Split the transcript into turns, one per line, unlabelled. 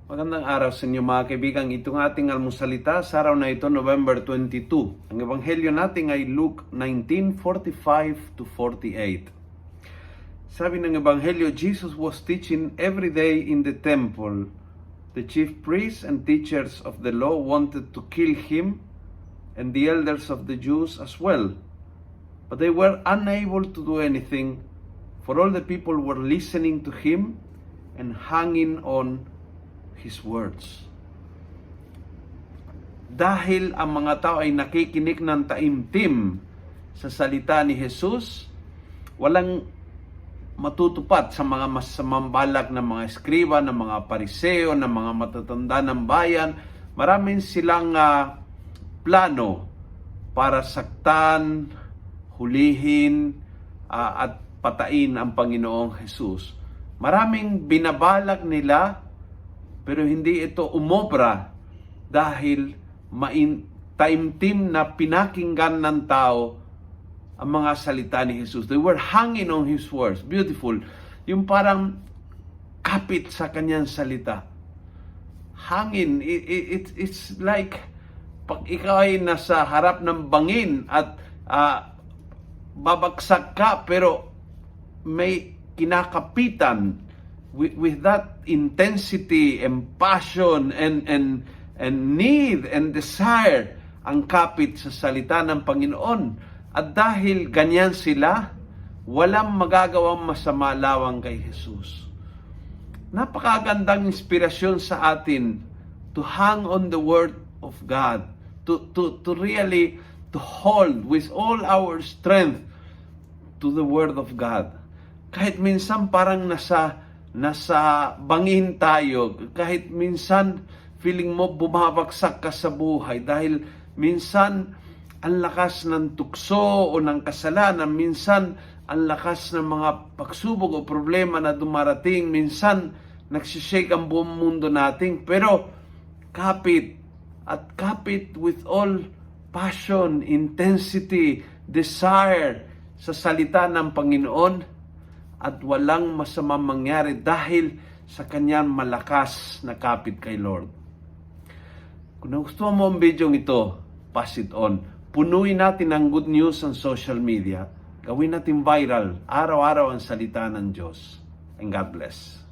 Magandang araw sa inyo mga kaibigan. Itong ating almusalita sa araw na ito, November 22. Ang ebanghelyo natin ay Luke 19:45 to 48. Sabi ng ebanghelyo, Jesus was teaching every day in the temple. The chief priests and teachers of the law wanted to kill him, and the elders of the Jews as well. But they were unable to do anything, for all the people were listening to him and hanging on His words. Dahil ang mga tao ay nakikinig ng taimtim sa salita ni Jesus, walang matutupad sa mga masamang balak ng mga eskriba, ng mga pariseo, ng mga matatanda ng bayan. Maraming silang plano para saktan, hulihin, at patain ang Panginoong Jesus. Maraming binabalak nila, pero hindi ito umobra dahil taimtim na pinakinggan ng tao ang mga salita ni Jesus. They were hanging on His words. Beautiful. Yung parang kapit sa kanyang salita. Hangin. It's like pag ikaw ay nasa harap ng bangin at babagsak ka pero may kinakapitan. With that intensity and passion and need and desire ang kapit sa salita ng Panginoon. At dahil ganyan sila, walang magagawang masama lawang kay Jesus. Napakagandang inspirasyon sa atin to hang on the Word of God, to really to hold with all our strength to the Word of God. Kahit minsan parang nasa bangin tayo, kahit minsan feeling mo bumabagsak ka sa buhay dahil minsan ang lakas ng tukso o ng kasalanan, minsan ang lakas ng mga pagsubok o problema na dumarating, minsan nagsishake ang buong mundo natin, pero kapit with all passion, intensity, desire sa salita ng Panginoon, at walang masamang mangyari dahil sa kanyang malakas na kapit kay Lord. Kung nagustuhan mo ang video ito, pass it on. Punuin natin ang good news sa social media. Gawin natin viral, araw-araw ang salita ng Diyos. And God bless.